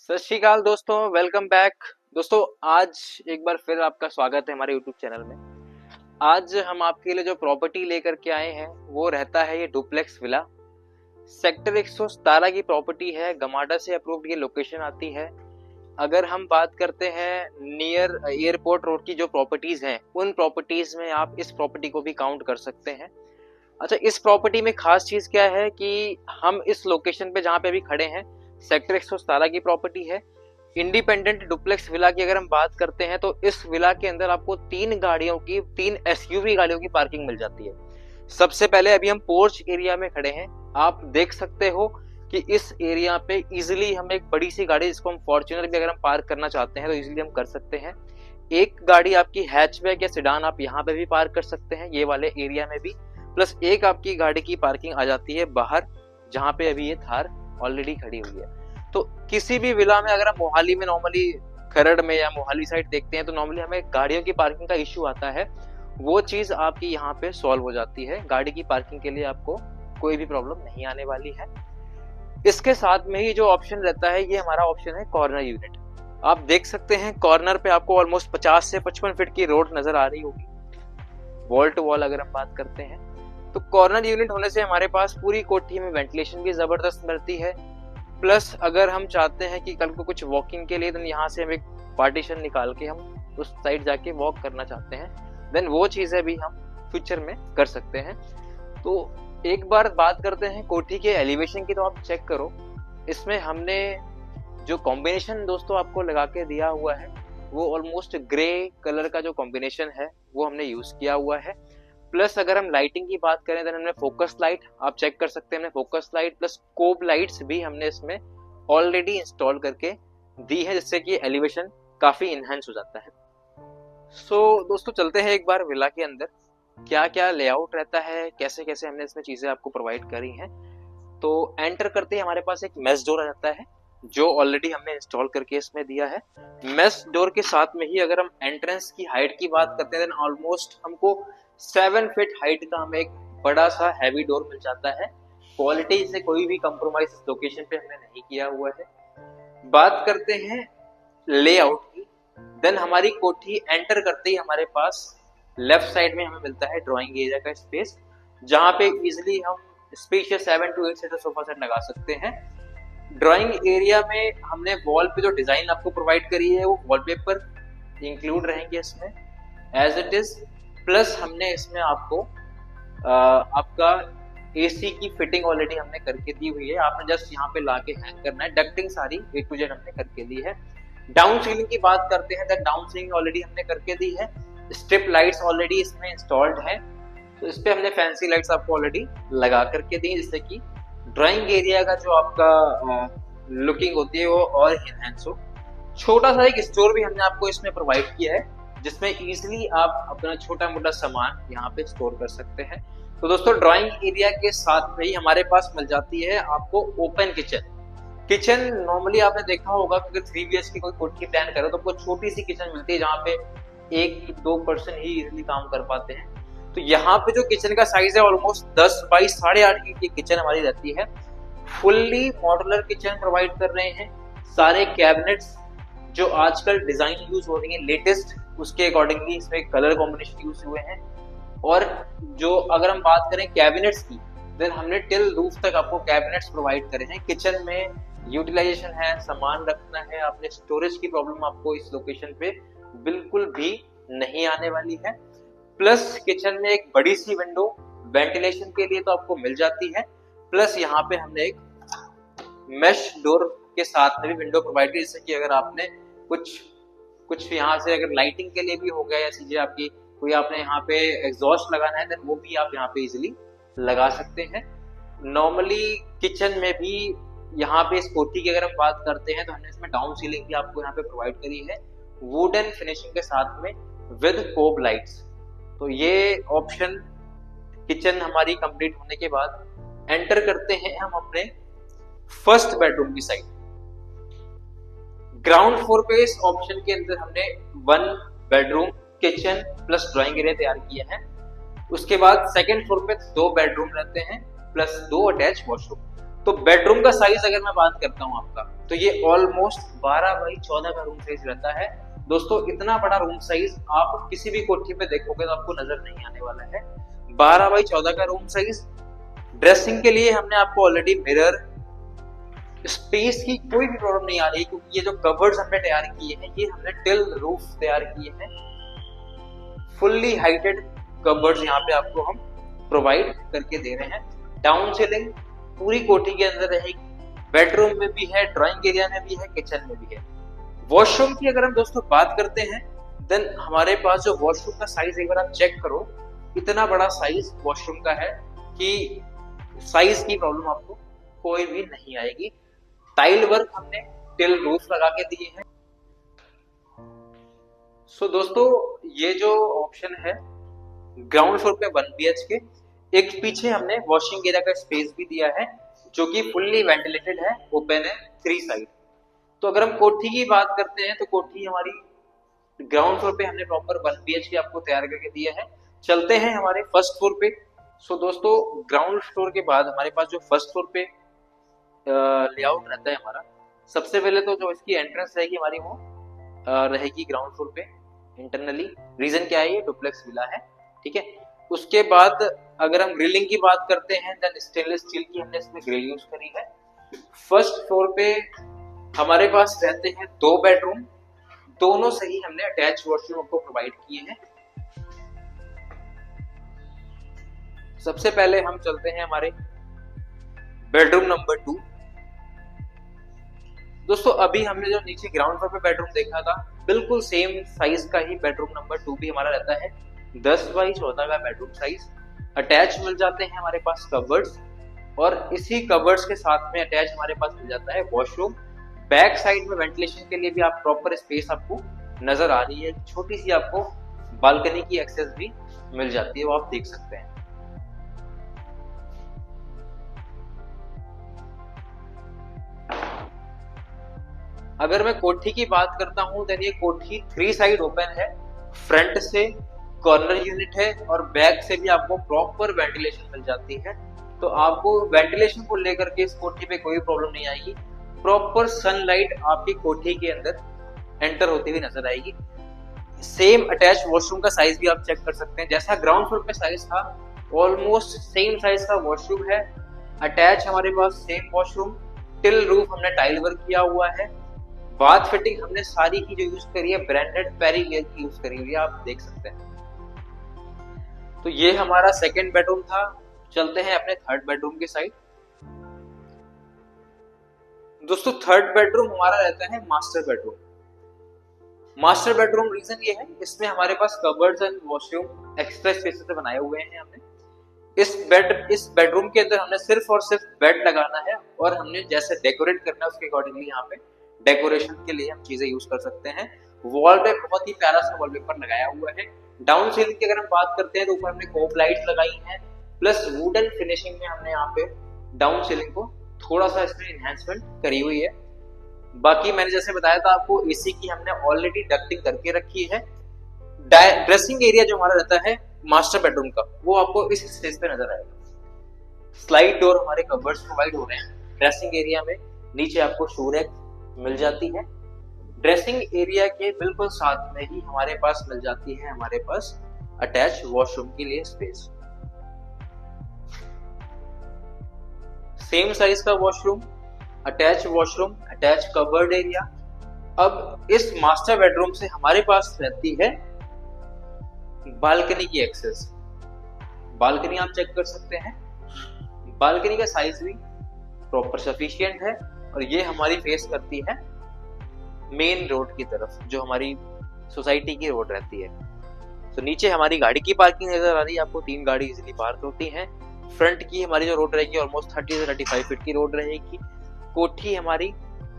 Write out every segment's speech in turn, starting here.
सत श्री अकाल दोस्तों, वेलकम बैक। दोस्तों आज एक बार फिर आपका स्वागत है हमारे यूट्यूब चैनल में। आज हम आपके लिए जो प्रॉपर्टी लेकर के आए हैं वो रहता है ये डुप्लेक्स विला। सेक्टर 117 की प्रॉपर्टी है, गमाडा से अप्रूव्ड ये लोकेशन आती है। अगर हम बात करते हैं नियर एयरपोर्ट रोड की जो प्रॉपर्टीज हैं, उन प्रॉपर्टीज में आप इस प्रॉपर्टी को भी काउंट कर सकते हैं। अच्छा, इस प्रॉपर्टी में खास चीज क्या है कि हम इस लोकेशन पे जहाँ पे अभी खड़े हैं सेक्टर 117 की प्रॉपर्टी है। इंडिपेंडेंट डुप्लेक्स विला की अगर हम बात करते हैं तो इस विला के अंदर आपको तीन एसयूवी गाड़ियों की पार्किंग मिल जाती है। सबसे पहले अभी हम पोर्च एरिया में खड़े हैं, आप देख सकते हो कि इस एरिया पे इजिली हम एक बड़ी सी गाड़ी जिसको हम फॉर्च्यूनर भी अगर हम पार्क करना चाहते हैं तो इजिली हम कर सकते हैं। एक गाड़ी आपकी हैचबैक या सेडान आप यहाँ पे भी पार्क कर सकते हैं, ये वाले एरिया में भी। प्लस एक आपकी गाड़ी की पार्किंग आ जाती है बाहर, जहाँ पे अभी ये थार ऑलरेडी खड़ी हुई है। तो किसी भी विला में अगर हम मोहाली में नॉर्मली खरड़ में या मोहाली साइड देखते हैं तो नॉर्मली हमें गाड़ियों की पार्किंग का इश्यू आता है, वो चीज आपकी यहाँ पे सॉल्व हो जाती है। गाड़ी की पार्किंग के लिए आपको कोई भी प्रॉब्लम नहीं आने वाली है। इसके साथ में ही जो ऑप्शन रहता है ये हमारा ऑप्शन है कॉर्नर यूनिट। आप देख सकते हैं कॉर्नर पे आपको ऑलमोस्ट 50 से 55 फीट की रोड नजर आ रही होगी, वॉल टू वॉल अगर हम बात करते हैं तो। कॉर्नर यूनिट होने से हमारे पास पूरी कोठी में वेंटिलेशन भी जबरदस्त मिलती है। प्लस अगर हम चाहते हैं कि कल को कुछ वॉकिंग के लिए देन यहाँ से हम एक पार्टीशन निकाल के हम उस साइड जाके वॉक करना चाहते हैं, देन वो चीजें भी हम फ्यूचर में कर सकते हैं। तो एक बार बात करते हैं कोठी के एलिवेशन की, तो आप चेक करो इसमें हमने जो कॉम्बिनेशन दोस्तों आपको लगा के दिया हुआ है वो ऑलमोस्ट ग्रे कलर का जो कॉम्बिनेशन है वो हमने यूज किया हुआ है। प्लस अगर हम लाइटिंग की बात करें तो हमने फोकस लाइट, आप चेक कर सकते हैं, हमने focus light plus scope lights भी हमने इसमें ऑलरेडी इंस्टॉल करके दी है, जिससे कि एलिवेशन काफी इनहेंस हो जाता है। सो दोस्तों चलते हैं एक बार विला के अंदर, क्या क्या लेआउट रहता है, कैसे कैसे हमने इसमें चीजें आपको प्रोवाइड करी हैं। तो एंटर करते ही हमारे पास एक मेस डोर आ जाता है जो ऑलरेडी हमने इंस्टॉल करके इसमें दिया है। मेस डोर के साथ में ही अगर हम एंट्रेंस की हाइट की बात करते हैं, ऑलमोस्ट हमको 7 फीट हाइट का हमें एक बड़ा सा हैवी डोर मिल जाता है। क्वालिटी से कोई भी कंप्रोमाइज इस लोकेशन पे हमने नहीं किया हुआ है। बात करते हैं लेआउट की, देन हमारी कोठी एंटर करते ही हमारे पास लेफ्ट साइड में हमें मिलता है ड्राइंग एरिया का स्पेस, जहां पे इजिली हम spacious 7 to 8 seater sofa set लगा सकते हैं। ड्राइंग एरिया में हमने वॉल पे जो डिजाइन आपको प्रोवाइड करी है वो वॉलपेपर इंक्लूड रहेंगे इसमें एज इट इज। प्लस हमने इसमें आपको आपका एसी की फिटिंग ऑलरेडी हमने करके दी हुई है, आपने जस्ट यहाँ पे लाके हैंग करना है। डक्टिंग सारी A to Z हमने करके दी है। डाउन सीलिंग की बात करते हैं तो डाउन सीलिंग ऑलरेडी हमने करके दी है। स्ट्रिप लाइट्स ऑलरेडी इसमें इंस्टॉल्ड है, तो इस पे हमने फैंसी लाइट्स आपको ऑलरेडी लगा करके दी, जिससे कि ड्राइंग एरिया का जो आपका लुकिंग होती है वो और इनहेंस हो। छोटा सा एक स्टोर भी हमने आपको इसमें प्रोवाइड किया है, जिसमें इजिली आप अपना छोटा मोटा सामान यहाँ पे स्टोर कर सकते हैं। तो दोस्तों ड्राइंग एरिया के साथ में ही हमारे पास मिल जाती है आपको ओपन किचन। नॉर्मली आपने देखा होगा कि 3 BHK की कोई कोठी प्लान करो तो आपको छोटी सी किचन मिलती है जहाँ पे 1-2 पर्सन ही इजिली काम कर पाते हैं। तो यहाँ पे जो किचन का साइज है ऑलमोस्ट 10 बाई 8.5 की किचन हमारी रहती है। फुल्ली मॉड्यूलर किचन प्रोवाइड कर रहे हैं। सारे कैबिनेट्स जो आजकल डिजाइन यूज हो रही है लेटेस्ट, उसके अकॉर्डिंगली इसमें कलर कॉम्बिनेशन यूज हुए हैं। और जो अगर हम बात करें कैबिनेट्स की, देन हमने टिल रूफ तक आपको कैबिनेट्स प्रोवाइड करे हैं। किचन में यूटिलाइजेशन है, सामान रखना है, आपने स्टोरेज की प्रॉब्लम आपको इस लोकेशन पे बिल्कुल भी नहीं आने वाली है। प्लस किचन में एक बड़ी सी विंडो वेंटिलेशन के लिए तो आपको मिल जाती है। प्लस यहाँ पे हमने एक मेश डोर के साथ में भी विंडो प्रोवाइड की, जिससे कि अगर आपने कुछ यहाँ से अगर लाइटिंग के लिए भी हो गया या चीजें आपकी कोई आपने यहाँ पे एग्जॉस्ट लगाना है, देन वो भी आप यहाँ पे इजिली लगा सकते हैं। नॉर्मली किचन में भी यहाँ पे इस कोठी की अगर हम बात करते हैं तो हमने इसमें डाउन सीलिंग भी आपको यहाँ पे प्रोवाइड करी है वुडन फिनिशिंग के साथ में विद कोब लाइट्स। तो ये ऑप्शन किचन हमारी कंप्लीट होने के बाद एंटर करते हैं हम अपने फर्स्ट बेडरूम की साइड। ग्राउंड फ्लोर पे इस ऑप्शन के अंदर हमने 1 bedroom kitchen plus drawing area तैयार किया है। उसके बाद सेकंड फ्लोर पे 2 बेडरूम रहते हैं प्लस 2 अटैच वॉशरूम। तो बेडरूम का साइज अगर मैं बात करता हूँ आपका, तो ये ऑलमोस्ट 12x14 का रूम साइज रहता है। दोस्तों इतना बड़ा रूम साइज आप किसी भी कोठी पे देखोगे तो आपको नजर नहीं आने वाला है। 12x14 का रूम साइज। ड्रेसिंग के लिए हमने आपको ऑलरेडी मिरर, स्पेस की कोई भी प्रॉब्लम नहीं आ रही, क्योंकि ये जो कवर्ड्स हमने तैयार किए हैं ये हमने टिल रूफ तैयार किए हैं। फुल्ली हाइटेड कवर्ड्स यहाँ पे आपको हम प्रोवाइड करके दे रहे हैं। डाउन सीलिंग पूरी कोठी के अंदर रहेगी, बेडरूम में भी है, ड्राइंग एरिया में भी है, किचन में भी है। वॉशरूम की अगर हम दोस्तों बात करते हैं, देन हमारे पास जो वॉशरूम का साइज एक बार आप चेक करो, इतना बड़ा साइज वॉशरूम का है कि साइज की प्रॉब्लम आपको कोई भी नहीं आएगी। टाइल वर्क हमने टिल रूफ लगा के दिए हैं। सो दोस्तों ये जो ऑप्शन है ग्राउंड फ्लोर पे 1 BHK, एक पीछे हमने वॉशिंग एरिया का स्पेस भी दिया है जो कि फुल्ली वेंटिलेटेड है, ओपन है 3 साइड। तो अगर हम कोठी की बात करते हैं तो कोठी हमारी ग्राउंड फ्लोर पे हमने प्रॉपर 1 BHK आपको तैयार करके दिया है। चलते हैं हमारे फर्स्ट फ्लोर पे। सो दोस्तों ग्राउंड फ्लोर के बाद हमारे पास जो फर्स्ट फ्लोर पे लेआउट रहता है हमारा, सबसे पहले तो जो इसकी एंट्रेंस रहेगी हमारी वो रहेगी ग्राउंड फ्लोर पे इंटरनली। रीजन क्या है, ये डुप्लेक्स विला है, ठीक है। उसके बाद अगर हम ग्रिलिंग की बात करते हैं, देन स्टेनलेस स्टील की हमने इसमें ग्रिल यूज करी है। फर्स्ट फ्लोर पे हमारे पास रहते हैं 2 बेडरूम, दोनों से ही हमने अटैच वॉशरूम को प्रोवाइड किए हैं। सबसे पहले हम चलते हैं हमारे बेडरूम नंबर 2। दोस्तों अभी हमने जो नीचे ग्राउंड फ्लोर पे बेडरूम देखा था, बिल्कुल सेम साइज का ही बेडरूम नंबर 2 भी हमारा रहता है। 10x14 का बेडरूम साइज। अटैच मिल जाते हैं हमारे पास कवर्ड्स, और इसी कवर्ड्स के साथ में अटैच हमारे पास मिल जाता है वॉशरूम। बैक साइड में वेंटिलेशन के लिए भी आप प्रॉपर स्पेस आपको नजर आ रही है, छोटी सी आपको बालकनी की एक्सेस भी मिल जाती है, वो आप देख सकते हैं। अगर मैं कोठी की बात करता हूं, तो ये कोठी 3 साइड ओपन है। फ्रंट से कॉर्नर यूनिट है और बैक से भी आपको प्रॉपर वेंटिलेशन मिल जाती है। तो आपको वेंटिलेशन को लेकर के इस कोठी पे कोई प्रॉब्लम नहीं आएगी। प्रॉपर सनलाइट आपकी कोठी के अंदर एंटर होती हुई नजर आएगी। सेम अटैच वॉशरूम का साइज भी आप चेक कर सकते हैं, जैसा ग्राउंड फ्लोर पे साइज था ऑलमोस्ट सेम साइज का वॉशरूम है। अटैच हमारे पास सेम वॉशरूम, टिल रूफ हमने टाइल वर्क किया हुआ है। बाथ फिटिंग हमने सारी की जो यूज करी है ब्रांडेड पेरीवेयर की यूज करी हुई है, आप देख सकते हैं। तो ये हमारा सेकंड बेडरूम था। चलते हैं अपने थर्ड बेडरूम के साइड। दोस्तों थर्ड बेडरूम हमारा रहता है master bedroom. Master bedroom reason ये है, इसमें हमारे पास cupboards and washroom extra space से बनाए हुए हैं हमने। इस बेडरूम के अंदर हमने सिर्फ और सिर्फ बेड लगाना है, और हमने जैसे डेकोरेट करना है उसके अकॉर्डिंगली यहाँ पे डेकोरेशन के लिए हम चीजें यूज कर सकते हैं। वॉल पे बहुत ही प्यारा सा वॉलपेपर लगाया हुआ है। डाउन सीलिंग की अगर हम बात करते हैं तो ऊपर हमने कोप लाइट्स लगाई हैं, प्लस वुडन फिनिशिंग में हमने यहाँ पे डाउन सीलिंग को थोड़ा सा इसमें एनहांसमेंट करी हुई है। बाकी मैंने जैसे बताया था आपको, एसी की हमने ऑलरेडी डक्टिंग करके रखी है। ड्रेसिंग एरिया जो हमारा रहता है मास्टर बेडरूम का, वो आपको इस स्टेज पे नजर आएगा। स्लाइड डोर हमारे कवर्ड्स प्रोवाइड हो रहे हैं ड्रेसिंग एरिया में। नीचे आपको शू रैक मिल जाती है। ड्रेसिंग एरिया के बिल्कुल साथ में ही हमारे पास मिल जाती है हमारे पास अटैच वॉशरूम के लिए स्पेस। सेम साइज का वॉशरूम, अटैच कवर्ड एरिया। अब इस मास्टर बेडरूम से हमारे पास रहती है बालकनी की एक्सेस। बालकनी आप चेक कर सकते हैं, बालकनी का साइज भी प्रॉपर सफिशिएंट है, और ये हमारी फेस करती है मेन रोड की तरफ, जो हमारी सोसाइटी की रोड रहती है। तो नीचे हमारी गाड़ी की पार्किंग नजर आ रही है आपको, 3 गाड़ी इजीली पार्क होती हैं। फ्रंट की हमारी जो रोड रहेगी ऑलमोस्ट 30 से 35 फीट की रोड रहेगी। कोठी हमारी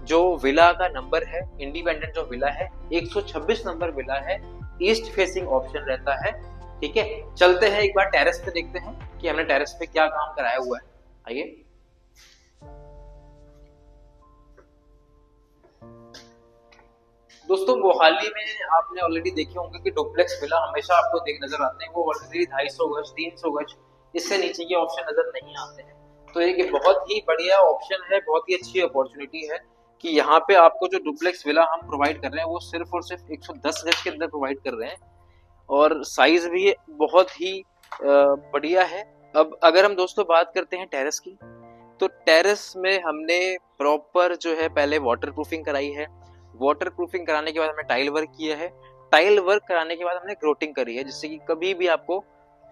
जो विला का नंबर है, इंडिपेंडेंट जो विला है 126 नंबर विला है, ईस्ट फेसिंग ऑप्शन रहता है, ठीक है। चलते हैं एक बार टेरेस पे, देखते हैं कि हमने टेरेस पे क्या काम कराया हुआ है। आइए। दोस्तों मोहाली में आपने ऑलरेडी देखे होंगे कि डुप्लेक्स विला हमेशा आपको देख नजर आते हैं, वो ऑलरेडी 250 गज 300 गज इससे नीचे के ऑप्शन नजर नहीं आते हैं। तो एक बहुत ही बढ़िया ऑप्शन है, बहुत ही अच्छी अपॉर्चुनिटी है कि यहाँ पे आपको जो डुप्लेक्स विला हम प्रोवाइड कर रहे हैं वो सिर्फ और सिर्फ 110 गज के अंदर प्रोवाइड कर रहे हैं और साइज भी बहुत ही बढ़िया है। अब अगर हम दोस्तों बात करते हैं टेरेस की, तो टेरेस में हमने प्रॉपर जो है पहले वाटर प्रूफिंग कराई है। वाटर प्रूफिंग कराने के बाद हमने टाइल वर्क किया है। टाइल वर्क कराने के बाद हमने ग्रोटिंग करी है, जिससे कि कभी भी आपको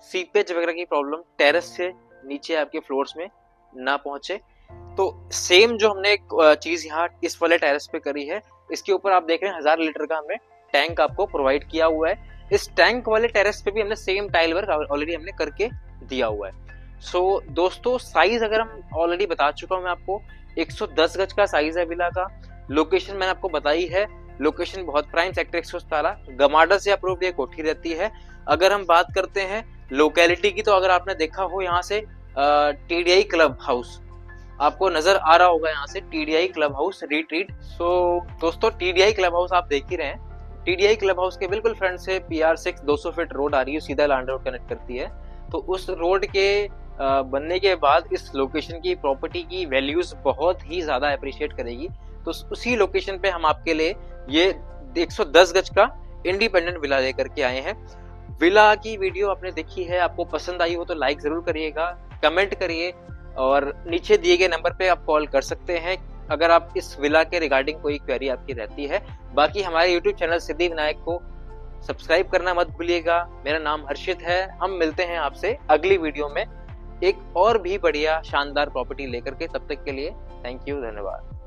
सीपेज वगैरह की प्रॉब्लम टेरेस से नीचे आपके फ्लोर्स में ना पहुंचे। तो सेम जो हमने चीज यहाँ इस वाले टेरेस पे करी है, इसके ऊपर आप देख रहे हैं 1000 लीटर का हमने टैंक आपको प्रोवाइड किया हुआ है। इस टैंक वाले टेरेस पे भी हमने सेम टाइल वर्क ऑलरेडी हमने करके दिया हुआ है। सो दोस्तों साइज अगर हम ऑलरेडी बता चुका हूं मैं आपको, 110 गज का साइज है विला का। लोकेशन मैंने आपको बताई है, लोकेशन बहुत प्राइम, सेक्टर 117 गमाडा से अप्रूव्ड ये कोठी रहती है। अगर हम बात करते हैं लोकेलिटी की, तो अगर आपने देखा हो यहाँ से टीडीआई क्लब हाउस आपको नजर आ रहा होगा, यहाँ से टीडीआई क्लब हाउस रिट्रीट। सो दोस्तों टीडीआई क्लब हाउस आप देख ही रहे हैं। टीडीआई क्लब हाउस के बिल्कुल फ्रंट से PR6 200 फीट रोड आ रही है, सीधा लैंड रोड कनेक्ट करती है। तो उस रोड के बनने के बाद इस लोकेशन की प्रॉपर्टी की वैल्यूज बहुत ही ज्यादा अप्रिशिएट करेगी। तो उसी लोकेशन पे हम आपके लिए ये 110 गज का इंडिपेंडेंट विला लेकर के आए हैं। विला की वीडियो आपने देखी है, आपको पसंद आई हो तो लाइक जरूर करिएगा, कमेंट करिए और नीचे दिए गए नंबर पे आप कॉल कर सकते हैं अगर आप इस विला के रिगार्डिंग कोई क्वेरी आपकी रहती है। बाकी हमारे यूट्यूब चैनल सिद्धि विनायक को सब्सक्राइब करना मत भूलिएगा। मेरा नाम हर्षित है। हम मिलते हैं आपसे अगली वीडियो में एक और भी बढ़िया शानदार प्रॉपर्टी लेकर के। तब तक के लिए थैंक यू, धन्यवाद।